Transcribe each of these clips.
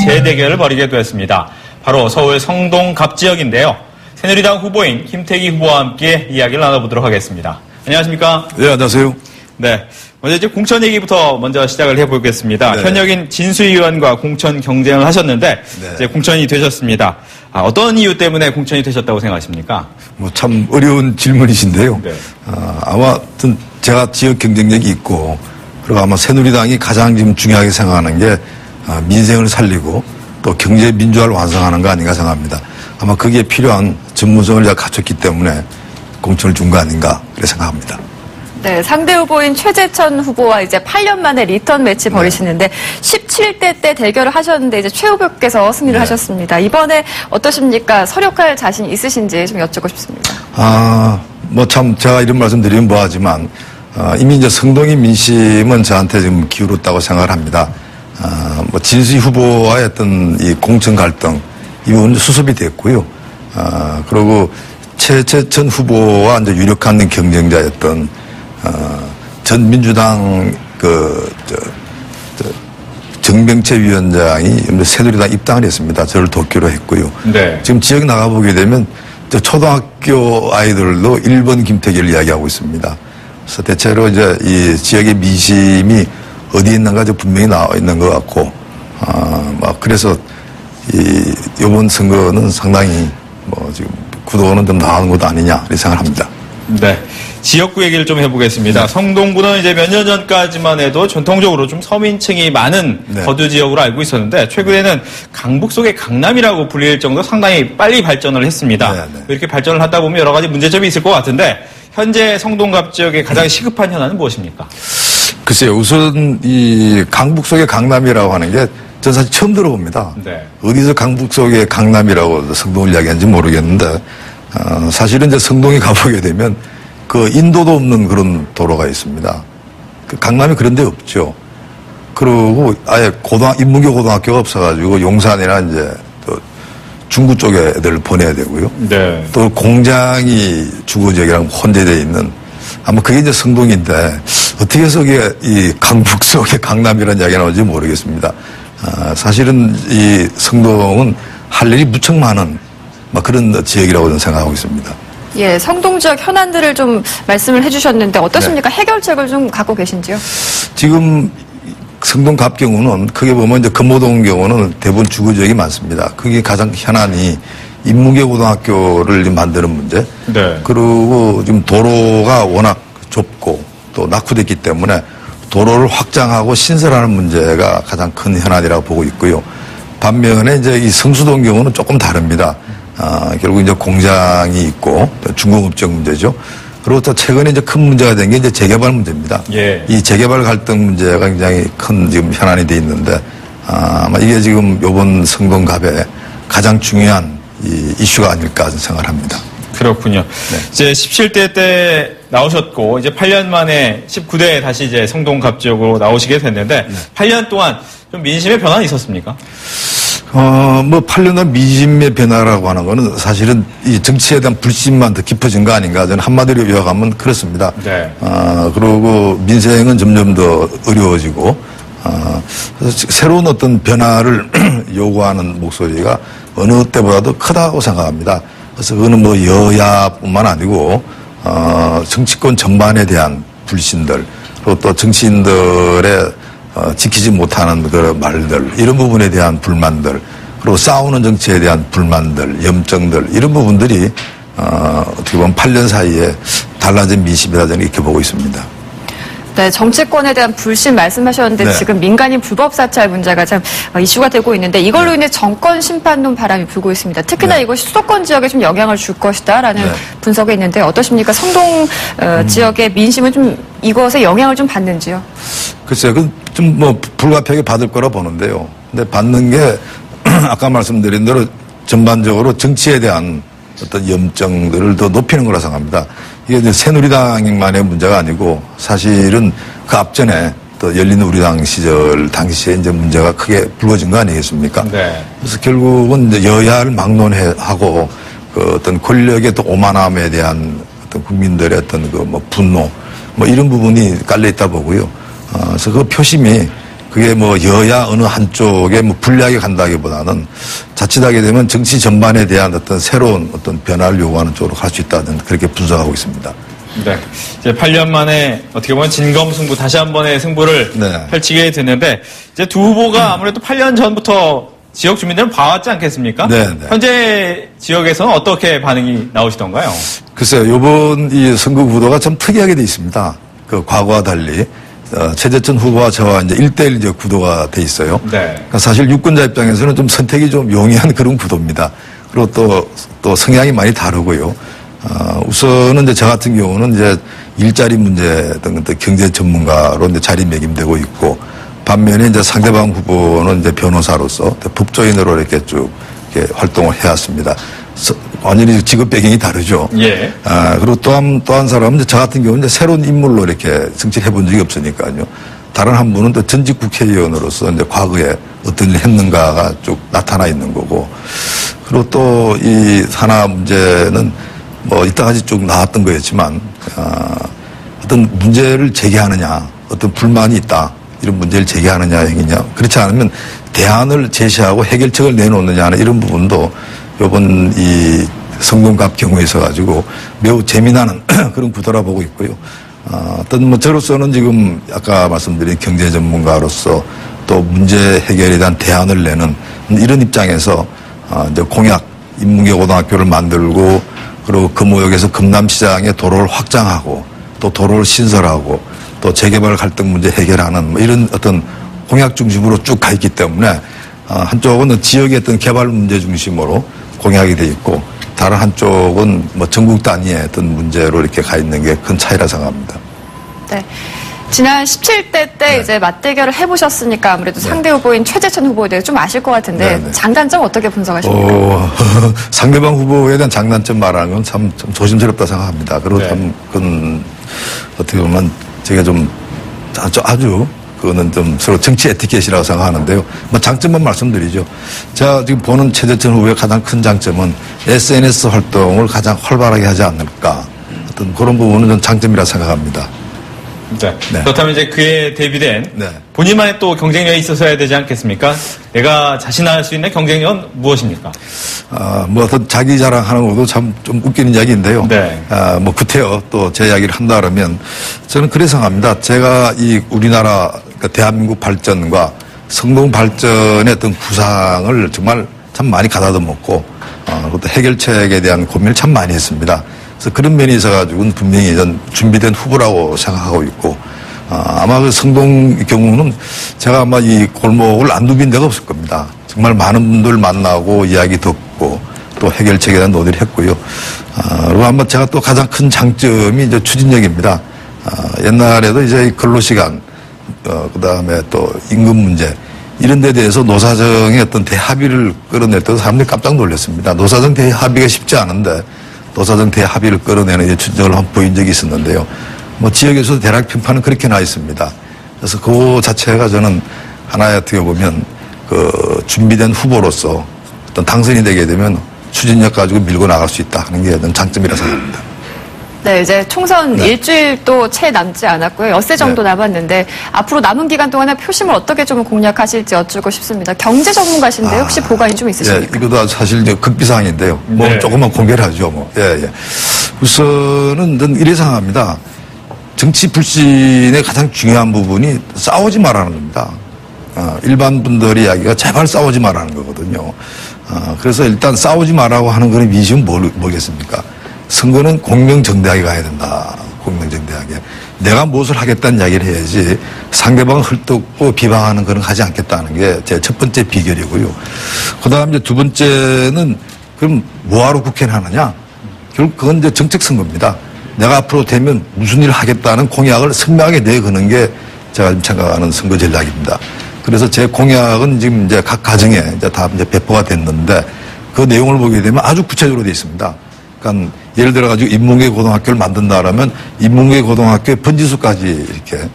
재대결을 벌이게 되었습니다. 바로 서울 성동 갑지역인데요. 새누리당 후보인 김태기 후보와 함께 이야기를 나눠보도록 하겠습니다. 안녕하십니까? 네, 안녕하세요. 네. 먼저 이제 공천 얘기부터 먼저 시작을 해보겠습니다. 네. 현역인 진수희 의원과 공천 경쟁을 하셨는데, 네. 이제 공천이 되셨습니다. 어떤 이유 때문에 공천이 되셨다고 생각하십니까? 참 어려운 질문이신데요. 네. 아마 제가 지역 경쟁력이 있고, 그리고 아마 새누리당이 가장 지금 중요하게 생각하는 게 민생을 살리고 또 경제 민주화를 완성하는 거 아닌가 생각합니다. 아마 거기에 필요한 전문성을 제가 갖췄기 때문에 공천을 준 거 아닌가 그렇게 생각합니다. 네, 상대 후보인 최재천 후보와 이제 8년 만에 리턴 매치 벌이시는데 17대 때 대결을 하셨는데 이제 최 후보께서 승리를 하셨습니다. 이번에 어떠십니까? 서력할 자신 있으신지 좀 여쭙고 싶습니다. 참 제가 이런 말씀 드리면 뭐하지만 이미 이제 성동의 민심은 저한테 지금 기울었다고 생각을 합니다. 진수희 후보와의 어떤 이 공천 갈등 이 부분은 수습이 됐고요. 그리고 최재천 후보와 이제 유력한 경쟁자였던 전 민주당 정병채 위원장이 새누리당 입당을 했습니다. 저를 돕기로 했고요. 네. 지금 지역 나가보게 되면 초등학교 아이들도 1번 김태기를 이야기하고 있습니다. 그래서 대체로 이제 이 지역의 민심이 어디에 있는가 분명히 나와 있는 것 같고, 그래서 이번 선거는 상당히 지금 구도는 좀 나가는 것도 아니냐 이렇게 생각합니다. 네. 지역구 얘기를 좀 해보겠습니다. 네. 성동구는 이제 몇 년 전까지만 해도 전통적으로 좀 서민층이 많은 네. 거주 지역으로 알고 있었는데 최근에는 강북 속의 강남이라고 불릴 정도로 상당히 빨리 발전을 했습니다. 네, 네. 이렇게 발전을 하다 보면 여러 가지 문제점이 있을 것 같은데 현재 성동갑 지역의 가장 시급한 현안은 무엇입니까? 글쎄요. 우선 이 강북 속의 강남이라고 하는 게 전 사실 처음 들어봅니다. 네. 어디서 강북 속의 강남이라고 성동을 이야기하는지 모르겠는데 사실은 이제 성동에 가보게 되면 그 인도도 없는 그런 도로가 있습니다. 그 강남에 그런 데 없죠. 그리고 아예 인문교 고등학교가 없어가지고 용산이나 이제 또 중구 쪽에 애들을 보내야 되고요. 네. 또 공장이 주거 지역이랑 혼재되어 있는 아마 그게 이제 성동인데 어떻게 해서 이게 이 강북 속의 강남이라는 이야기가 나오는지 모르겠습니다. 사실은 이 성동은 할 일이 무척 많은 그런 지역이라고 저는 생각하고 있습니다. 예, 성동 지역 현안들을 좀 말씀을 해주셨는데 어떻습니까? 네. 해결책을 좀 갖고 계신지요? 지금 성동 갑 경우는 크게 보면 이제 금호동 경우는 대부분 주거 지역이 많습니다. 그게 가장 현안이 인문계 고등학교를 만드는 문제. 네. 그리고 지금 도로가 워낙 좁고 또 낙후됐기 때문에 도로를 확장하고 신설하는 문제가 가장 큰 현안이라고 보고 있고요. 반면에 이제 이 성수동 경우는 조금 다릅니다. 결국 이제 공장이 있고 중공업적 문제죠. 그리고 또 최근에 이제 큰 문제가 된 게 이제 재개발 문제입니다. 예. 이 재개발 갈등 문제가 굉장히 큰 지금 현안이 돼 있는데 아마 이게 지금 이번 성동갑에 가장 중요한 이 이슈가 아닐까 생각을 합니다. 그렇군요. 네. 이제 17대 때 나오셨고 이제 8년 만에 19대에 다시 이제 성동갑 지역으로 나오시게 됐는데 네. 8년 동안 좀 민심의 변화는 있었습니까? 8년간 민심의 변화라고 하는 거는 사실은 이 정치에 대한 불신만 더 깊어진 거 아닌가. 저는 한마디로 요약하면 그렇습니다. 네. 그리고 민생은 점점 더 어려워지고, 새로운 어떤 변화를 요구하는 목소리가 어느 때보다도 크다고 생각합니다. 그래서 그거는 여야뿐만 아니고, 정치권 전반에 대한 불신들, 그리고 또 정치인들의 지키지 못하는 그 말들, 이런 부분에 대한 불만들, 그리고 싸우는 정치에 대한 불만들, 염증들, 이런 부분들이, 어떻게 보면 8년 사이에 달라진 민심이라 저는 이렇게 보고 있습니다. 네, 정치권에 대한 불신 말씀하셨는데 네. 지금 민간인 불법 사찰 문제가 참 이슈가 되고 있는데 이걸로 인해 정권 심판론 바람이 불고 있습니다. 특히나 네. 이것이 수도권 지역에 좀 영향을 줄 것이다라는 네. 분석이 있는데 어떠십니까? 성동 지역의 민심은 좀 이것에 영향을 좀 받는지요? 글쎄요, 좀 불가피하게 받을 거라 보는데요. 근데 받는 게 아까 말씀드린 대로 전반적으로 정치에 대한 어떤 염증들을 더 높이는 거라 생각합니다. 이게 이제 새누리당만의 문제가 아니고 사실은 그 앞전에 또 열린우리당 시절 당시에 이제 문제가 크게 불거진 거 아니겠습니까? 네. 그래서 결국은 이제 여야를 막론하고 그 어떤 권력의 또 오만함에 대한 어떤 국민들의 어떤 분노 이런 부분이 깔려 있다 보고요. 그래서 그 표심이 그게 뭐 여야 어느 한쪽에 뭐 불리하게 간다기보다는 자칫하게 되면 정치 전반에 대한 어떤 새로운 어떤 변화를 요구하는 쪽으로 갈 수 있다는 그렇게 분석하고 있습니다. 네. 이제 8년 만에 어떻게 보면 진검승부 다시 한 번의 승부를 네. 펼치게 됐는데 이제 두 후보가 아무래도 8년 전부터 지역 주민들은 봐왔지 않겠습니까? 네, 네. 현재 지역에서는 어떻게 반응이 나오시던가요? 글쎄요, 요번 이 선거 구도가 참 특이하게 돼 있습니다. 그 과거와 달리. 최재천 후보와 저와 이제 1대1 이제 구도가 돼 있어요. 네. 그러니까 사실 유권자 입장에서는 좀 선택이 좀 용이한 그런 구도입니다. 그리고 또 성향이 많이 다르고요. 우선은 이제 저 같은 경우는 이제 일자리 문제 등 경제 전문가로 이제 자리매김되고 있고, 반면에 이제 상대방 후보는 이제 변호사로서 법조인으로 이렇게 쭉 이렇게 활동을 해왔습니다. 완전히 직업 배경이 다르죠. 예. 그리고 또 한 사람은 저 같은 경우는 이제 새로운 인물로 이렇게 정치를 해본 적이 없으니까요. 다른 한 분은 또 전직 국회의원으로서 이제 과거에 어떤 일을 했는가가 쭉 나타나 있는 거고. 그리고 또 이 하나 문제는 뭐 이따까지 쭉 나왔던 거였지만, 어떤 문제를 제기하느냐, 어떤 불만이 있다. 이런 문제를 제기하느냐, 행위냐. 그렇지 않으면 대안을 제시하고 해결책을 내놓느냐 하는 이런 부분도 요번 이 성동갑 경우에 있어가지고 매우 재미나는 그런 구도라 보고 있고요. 어떤 뭐 저로서는 지금 아까 말씀드린 경제 전문가로서 또 문제 해결에 대한 대안을 내는 이런 입장에서 이제 공약 인문계 고등학교를 만들고 그리고 금호역에서 금남시장에 도로를 확장하고 또 도로를 신설하고 또 재개발 갈등 문제 해결하는 뭐 이런 어떤 공약 중심으로 쭉 가 있기 때문에 한쪽은 지역의 어떤 개발 문제 중심으로 공약이 돼 있고 다른 한쪽은 뭐 전국 단위의 어떤 문제로 이렇게 가 있는 게 큰 차이라 생각합니다. 네. 지난 17대 때 네. 이제 맞대결을 해보셨으니까 아무래도 상대 후보인 최재천 후보에 대해 좀 아실 것 같은데 네. 장단점 어떻게 분석하십니까? 상대방 후보에 대한 장단점 말하는 건 참 조심스럽다 생각합니다. 그리고 네. 참 그건 어떻게 보면 제가 좀 아주 그거는 좀 서로 정치 에티켓이라고 생각하는데요. 뭐 장점만 말씀드리죠. 제가 지금 보는 최재천 후보의 가장 큰 장점은 SNS 활동을 가장 활발하게 하지 않을까. 어떤 그런 부분은 좀 장점이라 생각합니다. 네. 네. 그렇다면 이제 그에 대비된 네. 본인만의 또 경쟁력이 있어야 되지 않겠습니까? 내가 자신할 수 있는 경쟁력은 무엇입니까? 뭐 어떤 자기 자랑하는 것도 참 좀 웃기는 이야기인데요. 네. 뭐 구태여 또 제 이야기를 한다 그러면 저는 그래 생각합니다. 제가 이 우리나라 그러니까 대한민국 발전과 성동 발전의 어떤 구상을 정말 참 많이 가다듬었고 그것도 해결책에 대한 고민을 참 많이 했습니다. 그래서 그런 면이 있어가지고는 분명히 전 준비된 후보라고 생각하고 있고 아마 그 성동 경우는 제가 아마 이 골목을 안 누빈 데가 없을 겁니다. 정말 많은 분들 만나고 이야기 듣고 또 해결책에 대한 논의를 했고요. 그리고 아마 제가 또 가장 큰 장점이 이제 추진력입니다. 옛날에도 이제 근로시간, 그 다음에 또 임금 문제, 이런 데 대해서 노사정의 어떤 대합의를 끌어낼 때도 사람들이 깜짝 놀랐습니다. 노사정 대합의가 쉽지 않은데 노사정 대합의를 끌어내는 이제 추진력을 한번 보인 적이 있었는데요. 뭐 지역에서도 대략 평판은 그렇게 나 있습니다. 그래서 그 자체가 저는 하나의 어떻게 보면 그 준비된 후보로서 어떤 당선이 되게 되면 추진력 가지고 밀고 나갈 수 있다 하는 게 어떤 장점이라 생각합니다. 네, 이제 총선 네. 일주일도 채 남지 않았고요. 엿새 정도 네. 남았는데 앞으로 남은 기간 동안에 표심을 어떻게 좀 공략하실지 여쭙고 싶습니다. 경제 전문가신데 혹시 보관이 좀 있으십니까? 예, 이것도 사실 이제 극비사항인데요. 뭐 네. 조금만 공개를 하죠. 뭐. 예. 우선은 전 이래 생각합니다. 정치 불신의 가장 중요한 부분이 싸우지 말라는 겁니다. 일반 분들의 이야기가 제발 싸우지 말라는 거거든요. 그래서 일단 싸우지 말라고 하는 거는 미시은 뭐겠습니까? 선거는 공명정대하게 가야 된다. 공명정대하게. 내가 무엇을 하겠다는 이야기를 해야지 상대방을 헐뜯고 비방하는 거는 하지 않겠다는 게 제 첫 번째 비결이고요. 그 다음 이제 두 번째는 그럼 뭐하러 국회를 하느냐? 결국 그건 이제 정책 선거입니다. 내가 앞으로 되면 무슨 일을 하겠다는 공약을 선명하게 내거는 게 제가 지금 생각하는 선거 전략입니다. 그래서 제 공약은 지금 이제 각 가정에 이제 다 이제 배포가 됐는데 그 내용을 보게 되면 아주 구체적으로 되어 있습니다. 그러니까 예를 들어가지고 인문계 고등학교를 만든다라면 인문계 고등학교의 번지수까지 이렇게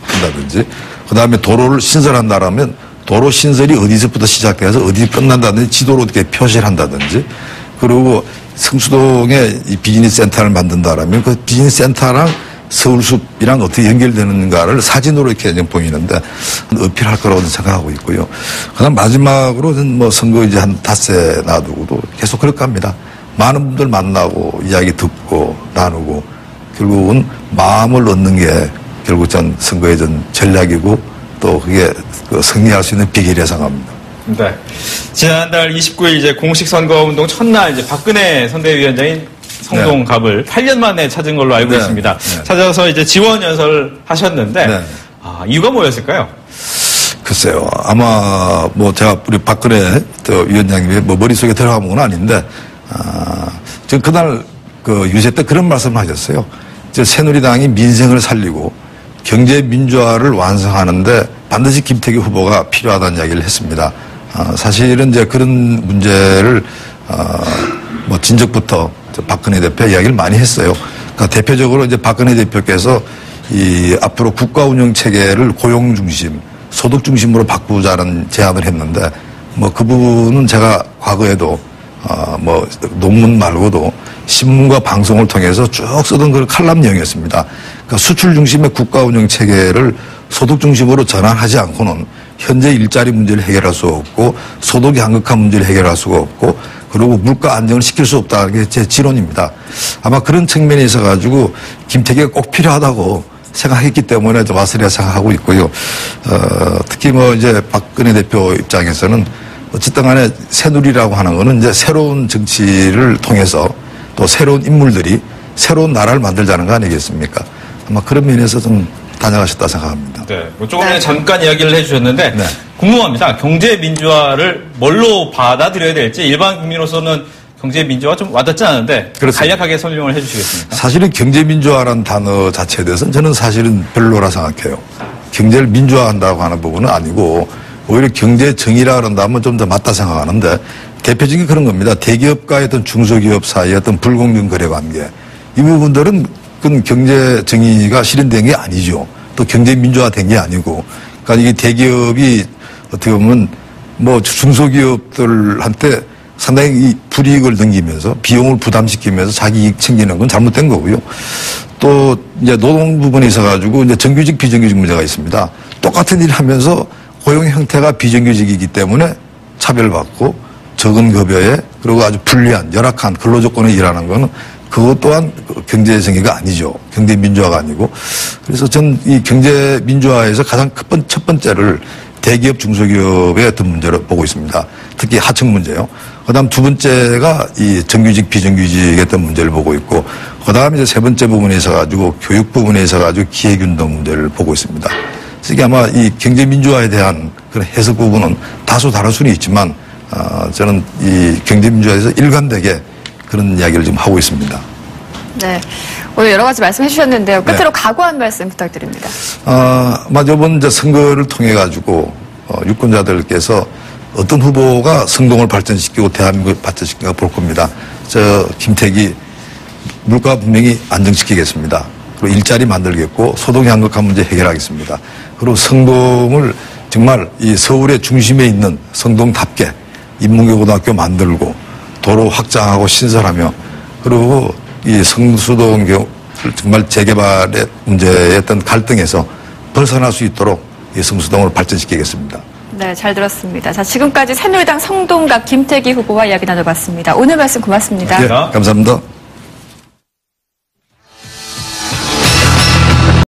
한다든지 그 다음에 도로를 신설한다라면 도로 신설이 어디서부터 시작돼서 어디 끝난다든지 지도로 이렇게 표시를 한다든지 그리고 성수동에 이 비즈니스 센터를 만든다라면 그 비즈니스 센터랑 서울숲이랑 어떻게 연결되는가를 사진으로 이렇게 보이는데 어필할 거라고 생각하고 있고요. 그다음 마지막으로 뭐 선거 이제 한 닷새 놔두고도 계속 그럴 겁니다. 많은 분들 만나고 이야기 듣고 나누고 결국은 마음을 얻는 게 결국 전 선거의 전 전략이고 또 그게 승리할 수 있는 비결이라 생각합니다. 네. 지난달 29일 이제 공식 선거운동 첫날 이제 박근혜 선대위원장인 성동갑을 8년 만에 찾은 걸로 알고 있습니다. 찾아서 이제 지원 연설을 하셨는데 이유가 뭐였을까요? 글쎄요. 아마 뭐 제가 우리 박근혜 위원장님이 뭐 머릿속에 들어간 건 아닌데 지금 그날 그 유세 때 그런 말씀을 하셨어요. 새누리당이 민생을 살리고 경제 민주화를 완성하는데 반드시 김태규 후보가 필요하다는 이야기를 했습니다. 사실은 이제 그런 문제를 뭐 진작부터 박근혜 대표 이야기를 많이 했어요. 그러니까 대표적으로 이제 박근혜 대표께서 이 앞으로 국가 운영 체계를 고용 중심, 소득 중심으로 바꾸자는 제안을 했는데 뭐 그 부분은 제가 과거에도 뭐 논문 말고도 신문과 방송을 통해서 쭉 쓰던 그 칼럼 내용이었습니다. 그러니까 수출 중심의 국가 운영 체계를 소득 중심으로 전환하지 않고는 현재 일자리 문제를 해결할 수 없고 소득이 한극한 문제를 해결할 수가 없고 그리고 물가 안정을 시킬 수 없다는 게 제 지론입니다. 아마 그런 측면에 있어 가지고 김태기가 꼭 필요하다고 생각했기 때문에 왔으리라 생각하고 있고요. 특히 뭐 이제 박근혜 대표 입장에서는 어쨌든 간에 새누리라고 하는 거는 이제 새로운 정치를 통해서 또 새로운 인물들이 새로운 나라를 만들자는 거 아니겠습니까? 아마 그런 면에서 좀 다녀가셨다 생각합니다. 네. 뭐 조금 전에 잠깐 이야기를 해주셨는데 궁금합니다. 경제 민주화를 뭘로 받아들여야 될지 일반 국민으로서는 경제 민주화 좀 와닿지 않은데 간략하게 설명을 해주시겠습니까? 사실은 경제 민주화라는 단어 자체에 대해서는 저는 사실은 별로라 생각해요. 경제를 민주화한다고 하는 부분은 아니고 오히려 경제 정의라 그런다면 좀 더 맞다 생각하는데 대표적인 그런 겁니다. 대기업과의 어떤 중소기업 사이의 어떤 불공정 거래 관계 이 부분들은 그건 경제 정의가 실현된 게 아니죠. 또 경제 민주화된 게 아니고 그러니까 이게 대기업이 어떻게 보면 뭐 중소기업들한테 상당히 이 불이익을 넘기면서 비용을 부담시키면서 자기 이익 챙기는 건 잘못된 거고요. 또 이제 노동 부분에 있어가지고 이제 정규직 비정규직 문제가 있습니다. 똑같은 일을 하면서 고용 형태가 비정규직이기 때문에 차별받고 적은 급여에 그리고 아주 불리한 열악한 근로 조건에 일하는 거는 그것 또한 경제 정의가 아니죠. 경제 민주화가 아니고. 그래서 전 이 경제 민주화에서 가장 첫 번째를 대기업 중소기업의 어떤 문제로 보고 있습니다. 특히 하청 문제요. 그다음 두 번째가 이 정규직 비정규직의 어떤 문제를 보고 있고 그다음 이제 세 번째 부분에 있어 가지고 교육 부분에 있어 가지고 기획운동 문제를 보고 있습니다. 그래서 이게 아마 이 경제 민주화에 대한 그런 해석 부분은 다소 다를 수는 있지만 저는 이 경제 민주화에서 일관되게 그런 이야기를 좀 하고 있습니다. 네. 오늘 여러 가지 말씀해 주셨는데요. 끝으로 각오 한 말씀 부탁드립니다. 이번 이제 선거를 통해 가지고 유권자들께서 어떤 후보가 성동을 발전시키고 대한민국을 발전시키는가 볼 겁니다. 김태기 물가 분명히 안정시키겠습니다. 그리고 일자리 만들겠고 소득 양극화 문제 해결하겠습니다. 그리고 성동을 정말 이 서울의 중심에 있는 성동답게 인문계고등학교 만들고 도로 확장하고 신설하며 그리고 이 성수동 정말 재개발의 문제의 어떤 갈등에서 벗어날 수 있도록 이 성수동을 발전시키겠습니다. 네, 잘 들었습니다. 자, 지금까지 새누리당 성동갑 김태기 후보와 이야기 나눠봤습니다. 오늘 말씀 고맙습니다. 네, 감사합니다.